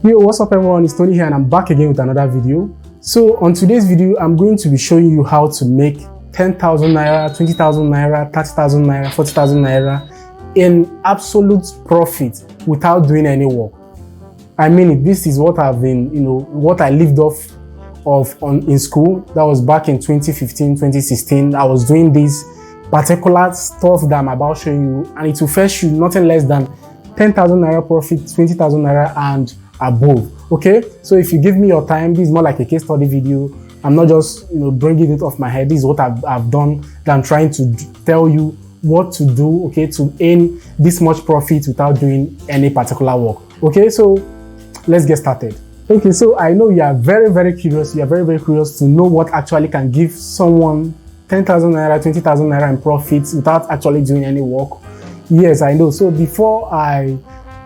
Yo, what's up everyone, it's Tony here and I'm back again with another video. So on today's video, I'm going to be showing you how to make 10,000 naira, 20,000 naira, 30,000 naira, 40,000 naira in absolute profit without doing any work. I mean, this is what I've been, what I lived off of in school. That was back in 2015, 2016. I was doing this particular stuff that I'm about showing you, and it will fetch you nothing less than 10,000 naira profit, 20,000 naira and above. Okay, so if you give me your time, this is more like a case study video. I'm not just bringing it off my head. This is what I've done, that I'm trying to tell you what to do, okay, to earn this much profit without doing any particular work. Okay, so let's get started. Okay, so I know you are very curious. You are very curious to know what actually can give someone 10,000 naira, 20,000 naira in profits without actually doing any work. Yes, I know. So before I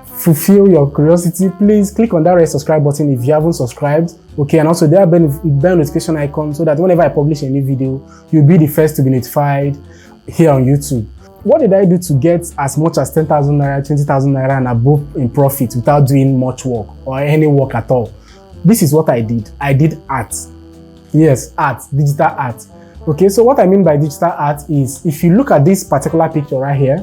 fulfill your curiosity, please click on that red subscribe button if you haven't subscribed. Okay, and also there bell notification icon so that whenever I publish a new video, you'll be the first to be notified here on YouTube. What did I do to get as much as 10,000 naira, 20,000 naira and above in profit without doing much work or any work at all? This is what I did. I did art. Yes, art, digital art. Okay, so what I mean by digital art is, if you look at this particular picture right here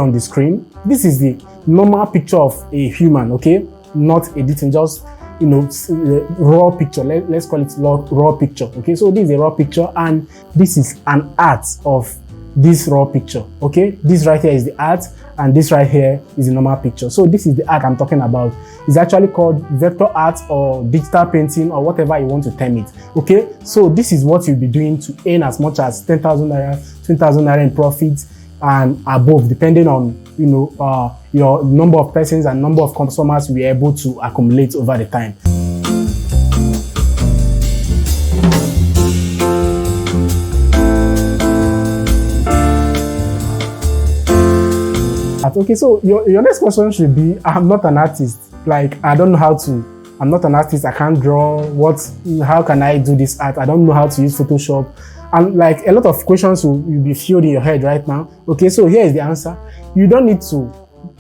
on the screen, this is the normal picture of a human, okay? Not editing, just raw picture. Let's call it raw picture. Okay, so this is a raw picture and this is an art of this raw picture. Okay, this right here is the art and this right here is the normal picture. So this is the art I'm talking about. It's actually called vector art or digital painting or whatever you want to term it. Okay, so this is what you'll be doing to earn as much as 10,000 naira, 20,000 naira in profit and above, depending on your number of persons and number of customers we are able to accumulate over the time. Okay, so your next question should be, I'm not an artist. Like, I don't know how to. I'm not an artist. I can't draw. How can I do this art? I don't know how to use Photoshop. And like a lot of questions will be filled in your head right now. Okay, so here is the answer. You don't need to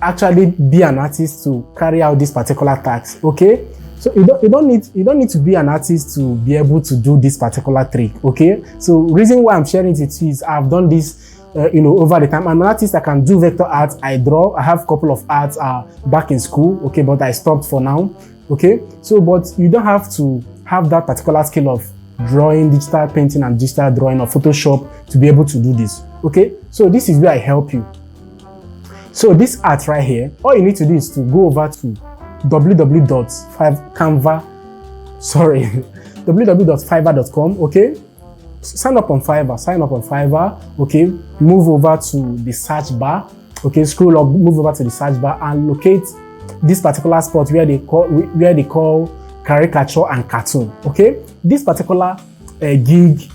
actually be an artist to carry out this particular task. Okay, so you don't need to be an artist to be able to do this particular trick. Okay, so reason why I'm sharing it is I've done this over the time. I'm an artist. I can do vector art. I draw. I have a couple of arts back in school. Okay, but I stopped for now. Okay, so but you don't have to have that particular skill of drawing, digital painting and digital drawing or Photoshop to be able to do this. Okay, so this is where I help you. So this art right here, all you need to do is to go over to www.fiverr.com. Okay, sign up on Fiverr. Okay, move over to the search bar. Okay, scroll up, move over to the search bar and locate this particular spot where they call caricature and cartoon. Okay, this particular this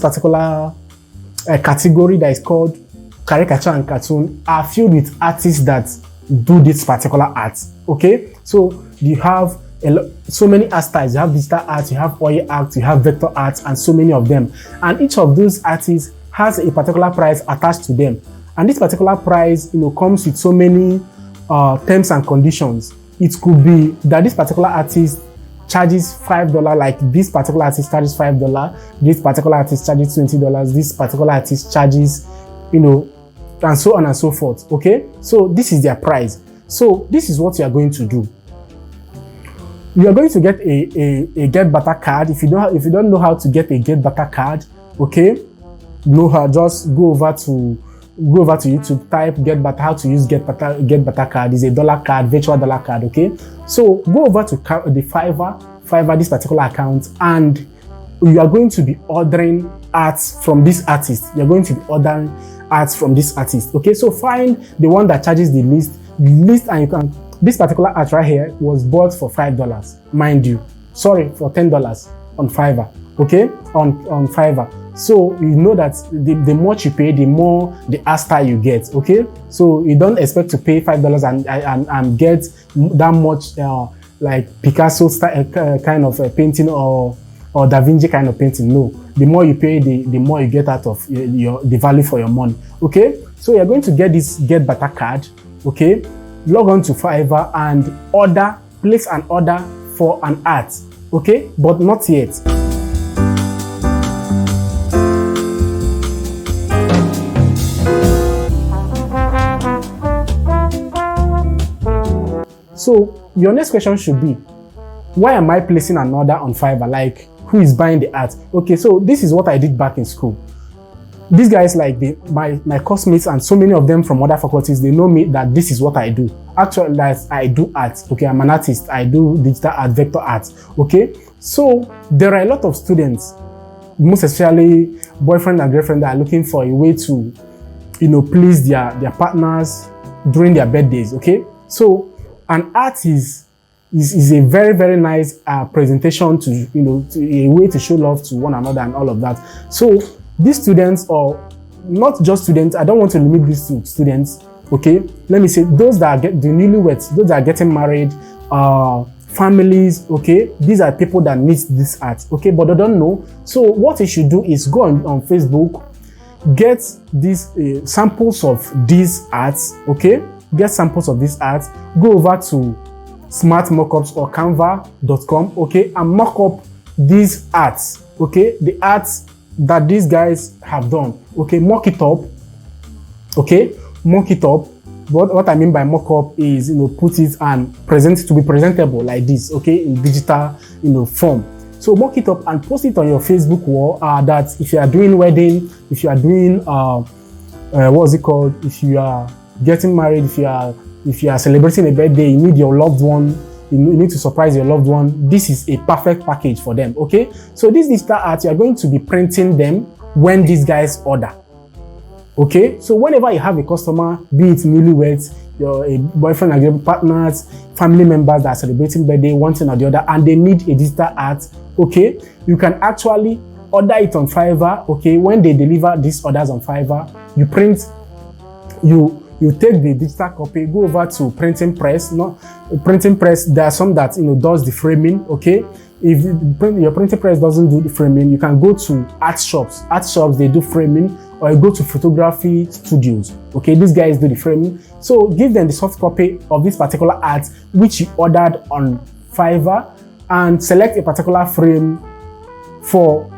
particular category that is called caricature and cartoon are filled with artists that do this particular art. Okay, so you have so many art styles. You have digital art, you have oil art, you have vector art, and so many of them. And each of those artists has a particular price attached to them. And this particular price, comes with so many terms and conditions. It could be that this particular artist charges $5, like this particular artist charges $5, this particular artist charges $20, this particular artist charges, and so on and so forth. Okay, so this is their price. So this is what you are going to do. You are going to get a get better card. If you don't know how to get a get better card, okay, just go over to YouTube, type get better, how to use get better card. Is a dollar card, virtual dollar card. Okay, so go over to the Fiverr, this particular account, and you are going to be ordering arts from this artist. You're going to be ordering arts from this artist. Okay, so find the one that charges the least, and you can. This particular art right here was bought for $5, mind you. Sorry, for $10 on Fiverr. Okay, on Fiverr. So you know that the more you pay, the more the art style you get. Okay, so you don't expect to pay $5 and get that much like Picasso style kind of painting or Da Vinci kind of painting. No, the more you pay, the more you get out of the value for your money. Okay, so you're going to get this get better card. Okay, log on to Fiverr and place an order for an art, okay? But not yet. So your next question should be, why am I placing an order on Fiverr? Like, who is buying the art? Okay, so this is what I did back in school. These guys, like my classmates and so many of them from other faculties, they know me that this is what I do. Actually, that I do art. Okay, I'm an artist. I do digital art, vector art. Okay, so there are a lot of students, most especially boyfriend and girlfriend, that are looking for a way to, please their partners during their birthdays. Okay, so an art is a very, very nice presentation to, to a way to show love to one another and all of that. So these students, or not just students, I don't want to limit this to students, okay? Let me say those that are the newlyweds, those that are getting married, families, okay? These are people that need this art, okay? But they don't know. So what you should do is go on Facebook, get these samples of these arts, okay? Get samples of these arts, go over to Smart Mockups or Canva.com, okay? And mock up these arts, okay? The arts that these guys have done, okay? Mock it up, okay? Mock it up. What I mean by mock up is, put it and present it to be presentable like this, okay? In digital, form. So mock it up and post it on your Facebook wall. That if you are doing wedding, if you are doing what's it called? If you are getting married, if you are celebrating a birthday, you need your loved one. You need to surprise your loved one. This is a perfect package for them, okay? So this digital art, you are going to be printing them when these guys order, okay? So whenever you have a customer, be it newlyweds, your boyfriend and girlfriend, partners, family members that are celebrating birthday, one thing or the other, and they need a digital art, okay? You can actually order it on Fiverr, okay? When they deliver these orders on Fiverr, you print, you take the digital copy, go over to printing press. Printing press, there are some that does the framing, okay? If your printing press doesn't do the framing, you can go to art shops. Art shops, they do framing, or you go to photography studios, okay? These guys do the framing. So give them the soft copy of this particular art which you ordered on Fiverr, and select a particular frame for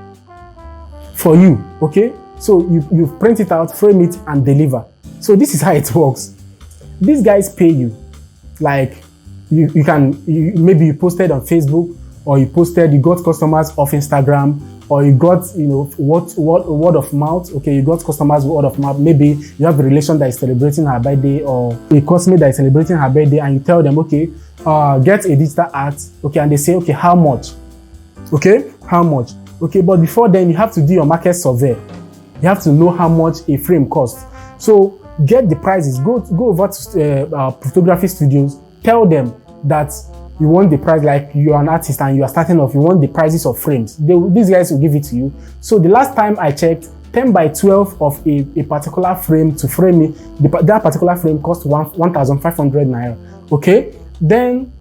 you, okay? So you print it out, frame it, and deliver. So this is how it works. These guys pay you. Like maybe you posted on Facebook, or you got customers off Instagram, or you got word of mouth. Okay, you got customers word of mouth. Maybe you have a relation that is celebrating her birthday, or a customer that is celebrating her birthday, and you tell them, okay, get a digital art, okay, and they say, okay, how much? Okay, how much? Okay, but before then you have to do your market survey. You have to know how much a frame costs. So get the prices. Go over to photography studios. Tell them that you want the price, like you are an artist and you are starting off. You want the prices of frames. These guys will give it to you. So the last time I checked, 10 by 12 of a particular frame to frame it. That particular frame costs 1,500 naira. Okay. Then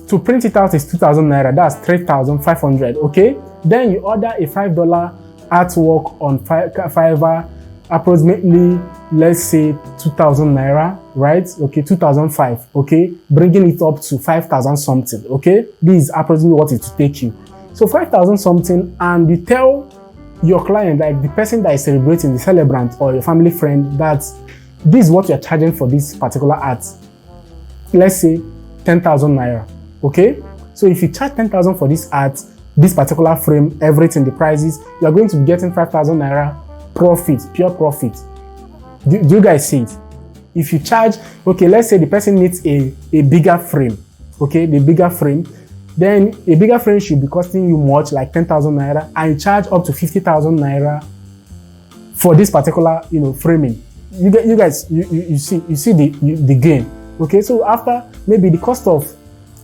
to print it out is 2,000 naira. That's 3,500. Okay. Then you order a $5 artwork on Fiverr, approximately, let's say 2,000 naira, right? Okay, 2,005, okay? Bringing it up to 5,000 something, okay? This is approximately what it will take you. So 5,000 something, and you tell your client, like the person that is celebrating, the celebrant or your family friend, that this is what you're charging for this particular art. Let's say 10,000 naira, okay? So if you charge 10,000 for this art, this particular frame, everything, the prices, you're going to be getting 5,000 naira profit, pure profit. Do you guys see it? If you charge, okay, let's say the person needs a bigger frame, okay, the bigger frame, then a bigger frame should be costing you much, like 10,000 naira, and you charge up to 50,000 naira for this particular, framing. You guys, you see the gain, okay? So after maybe the cost of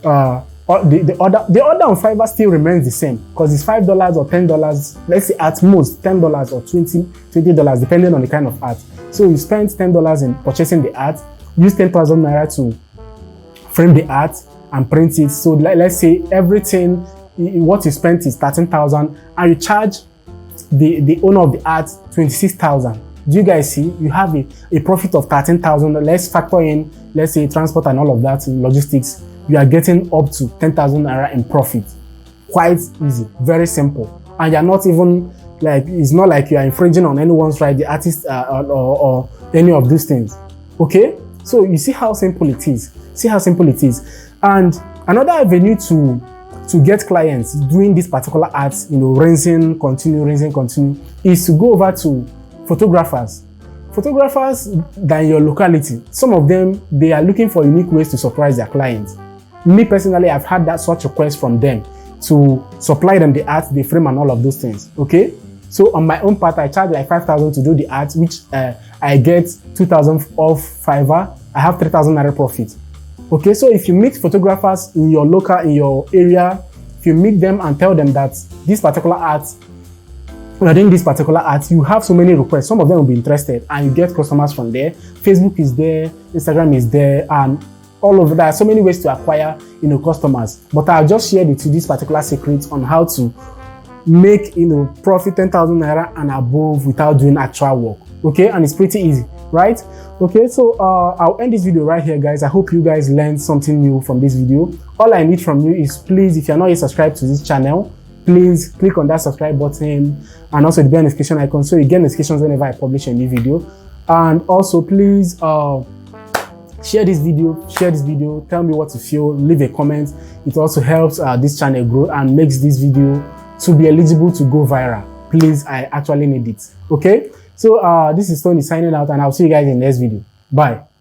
the order on Fiverr still remains the same, because it's $5 or $10. Let's say at most $10 or $20, depending on the kind of art. So you spend $10 in purchasing the art, use 10,000 naira to frame the art and print it. So let's say everything, what you spent is 13,000, and you charge the owner of the art 26,000. Do you guys see? You have a profit of 13,000. Let's factor in, let's say, transport and all of that, logistics. You are getting up to 10,000 naira in profit. Quite easy, very simple. And you're not even like, it's not like you are infringing on anyone's right, the artist or any of these things. Okay? So you see how simple it is. See how simple it is. And another avenue to get clients doing this particular art, rinsing, continue, is to go over to photographers. Photographers that in your locality, some of them, they are looking for unique ways to surprise their clients. Me personally, I've had that such request from them to supply them the art, the frame and all of those things. Okay? So on my own part, I charge like 5,000 to do the art, which I get 2,000 off FIVERR. I have 3,000 naira profit. Okay, so if you meet photographers in your area, if you meet them and tell them that this particular art, we are doing this particular art, you have so many requests. Some of them will be interested and you get customers from there. Facebook is there, Instagram is there, and all over that. So many ways to acquire, customers. But I'll just share with you this particular secret on how to make, profit 10,000 naira and above without doing actual work. Okay, and it's pretty easy, right? Okay, so I'll end this video right here, guys. I hope you guys learned something new from this video. All I need from you is, please, if you're not yet subscribed to this channel, please click on that subscribe button and also the bell notification icon so you get notifications whenever I publish a new video. And also, please share this video, tell me what you feel, leave a comment. It also helps this channel grow and makes this video to be eligible to go viral. Please, I actually need it. Okay, so this is Tony signing out, and I'll see you guys in the next video. Bye.